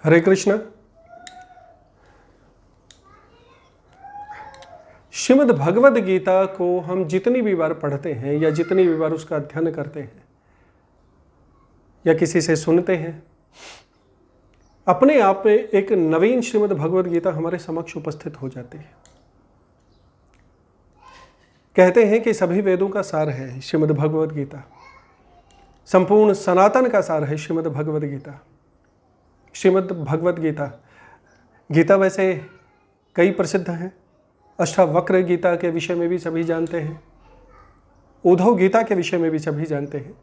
हरे कृष्ण। श्रीमद् भगवद गीता को हम जितनी भी बार पढ़ते हैं या जितनी भी बार उसका अध्ययन करते हैं या किसी से सुनते हैं, अपने आप में एक नवीन श्रीमद् भगवद गीता हमारे समक्ष उपस्थित हो जाती है। कहते हैं कि सभी वेदों का सार है श्रीमद् भगवद गीता, संपूर्ण सनातन का सार है श्रीमद् भगवद गीता। श्रीमद् भगवद गीता, गीता वैसे कई प्रसिद्ध हैं। अष्टावक्र गीता के विषय में भी सभी जानते हैं, उद्धव गीता के विषय में भी सभी जानते हैं,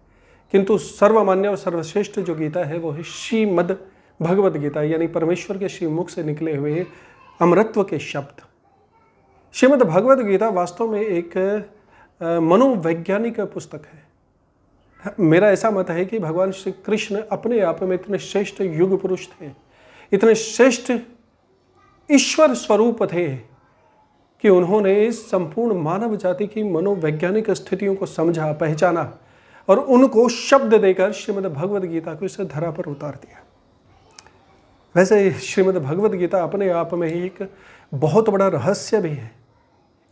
किंतु सर्वमान्य और सर्वश्रेष्ठ जो गीता है वो है श्रीमद् भगवद गीता, यानी परमेश्वर के श्रीमुख से निकले हुए अमृतत्व के शब्द। श्रीमद् भगवद गीता वास्तव में एक मनोवैज्ञानिक पुस्तक है। मेरा ऐसा मत है कि भगवान श्री कृष्ण अपने आप में इतने श्रेष्ठ युग पुरुष थे, इतने श्रेष्ठ ईश्वर स्वरूप थे कि उन्होंने संपूर्ण मानव जाति की मनोवैज्ञानिक स्थितियों को समझा, पहचाना और उनको शब्द देकर श्रीमद् भगवद गीता को इस धरा पर उतार दिया। वैसे श्रीमद् भगवद गीता अपने आप में ही एक बहुत बड़ा रहस्य भी है।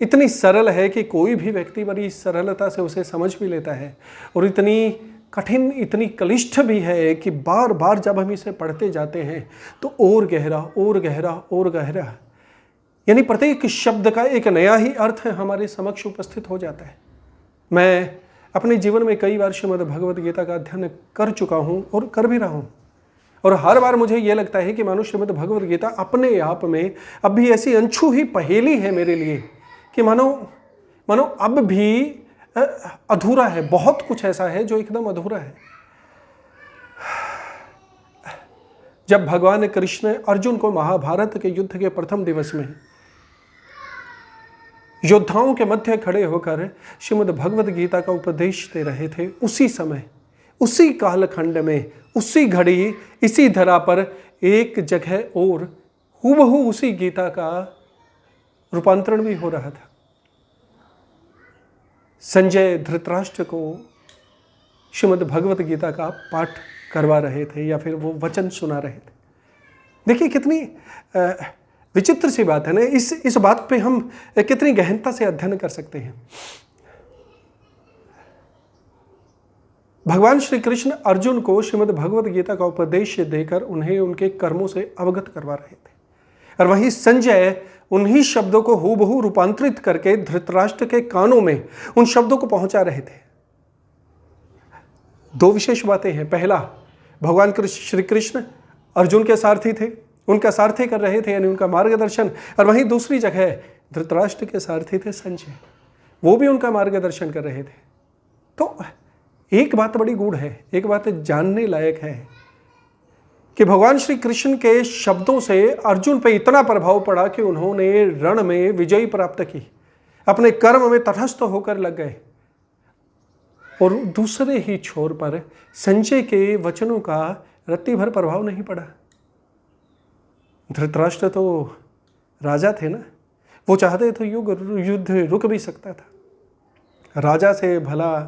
इतनी सरल है कि कोई भी व्यक्ति बड़ी सरलता से उसे समझ भी लेता है, और इतनी कठिन, इतनी क्लिष्ट भी है कि बार बार जब हम इसे पढ़ते जाते हैं तो और गहरा और गहरा और गहरा, यानी प्रत्येक शब्द का एक नया ही अर्थ हमारे समक्ष उपस्थित हो जाता है। मैं अपने जीवन में कई बार श्रीमद् भगवद गीता का अध्ययन कर चुका हूँ और कर भी रहा हूँ, और हर बार मुझे ये लगता है कि मानो श्रीमद् भगवद गीता अपने आप में अब भी ऐसी अनछू पहेली है मेरे लिए कि मानो अब भी अधूरा है। बहुत कुछ ऐसा है जो एकदम अधूरा है। जब भगवान कृष्ण अर्जुन को महाभारत के युद्ध के प्रथम दिवस में योद्धाओं के मध्य खड़े होकर श्रीमद् भगवद गीता का उपदेश दे रहे थे, उसी समय, उसी कालखंड में, उसी घड़ी, इसी धरा पर एक जगह और हूबहू उसी गीता का रूपांतरण भी हो रहा था। संजय धृतराष्ट्र को श्रीमद् भगवद गीता का पाठ करवा रहे थे या फिर वो वचन सुना रहे थे। देखिए कितनी विचित्र सी बात है ना। इस बात पे हम कितनी गहनता से अध्ययन कर सकते हैं। भगवान श्री कृष्ण अर्जुन को श्रीमद् भगवद गीता का उपदेश देकर उन्हें उनके कर्मों से अवगत करवा रहे थे, और वहीं संजय उन्हीं शब्दों को हूबहू रूपांतरित करके धृतराष्ट्र के कानों में उन शब्दों को पहुंचा रहे थे। दो विशेष बातें हैं। पहला, भगवान श्री कृष्ण अर्जुन के सारथी थे, उनका सारथी कर रहे थे, यानी उनका मार्गदर्शन, और वहीं दूसरी जगह धृतराष्ट्र के सारथी थे संजय, वो भी उनका मार्गदर्शन कर रहे थे। तो एक बात बड़ी गूढ़ है, एक बात जानने लायक है कि भगवान श्री कृष्ण के शब्दों से अर्जुन पे इतना प्रभाव पड़ा कि उन्होंने रण में विजय प्राप्त की, अपने कर्म में तटस्थ होकर लग गए। और दूसरे ही छोर पर संजय के वचनों का रत्ती भर प्रभाव नहीं पड़ा। धृतराष्ट्र तो राजा थे ना, वो चाहते तो युद्ध रुक भी सकता था। राजा से भला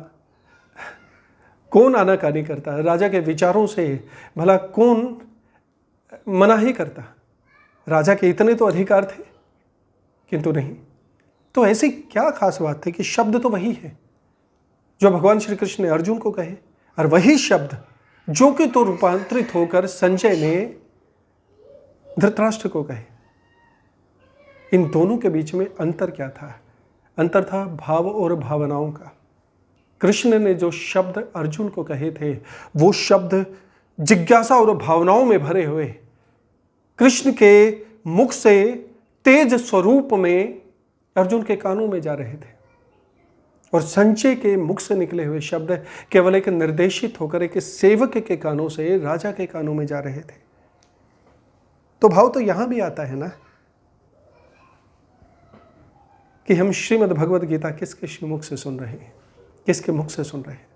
कौन आनाकानी करता, राजा के विचारों से भला कौन मना ही करता। राजा के इतने तो अधिकार थे, किंतु नहीं। तो ऐसी क्या खास बात थी कि शब्द तो वही है जो भगवान श्री कृष्ण ने अर्जुन को कहे, और वही शब्द जो कि तो रूपांतरित होकर संजय ने धृतराष्ट्र को कहे। इन दोनों के बीच में अंतर क्या था? अंतर था भाव और भावनाओं का। कृष्ण ने जो शब्द अर्जुन को कहे थे, वो शब्द जिज्ञासा और भावनाओं में भरे हुए कृष्ण के मुख से तेज स्वरूप में अर्जुन के कानों में जा रहे थे, और संजय के मुख से निकले हुए शब्द केवल एक निर्देशित होकर एक सेवक के कानों से राजा के कानों में जा रहे थे। तो भाव तो यहां भी आता है ना कि हम श्रीमद् भगवद गीता किसके मुख से सुन रहे हैं, किसके मुख से सुन रहे हैं।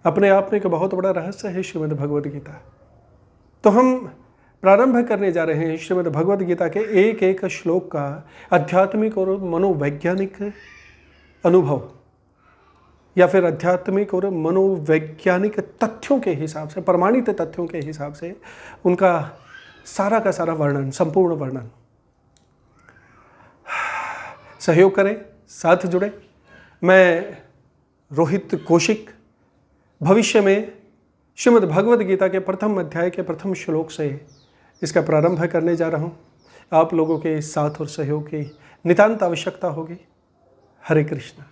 अपने आप में एक बहुत बड़ा रहस्य है श्रीमद् भगवद गीता। तो हम प्रारंभ करने जा रहे हैं श्रीमद् भगवद गीता के एक एक श्लोक का आध्यात्मिक और मनोवैज्ञानिक अनुभव। या फिर आध्यात्मिक और मनोवैज्ञानिक तथ्यों के हिसाब से, प्रमाणित तथ्यों के हिसाब से उनका सारा का सारा वर्णन, संपूर्ण वर्णन। सहयोग करें, साथ जुड़े। मैं रोहित कौशिक भविष्य में श्रीमद् भगवद गीता के प्रथम अध्याय के प्रथम श्लोक से इसका प्रारंभ करने जा रहा हूँ। आप लोगों के साथ और सहयोग की नितांत आवश्यकता होगी। हरे कृष्ण।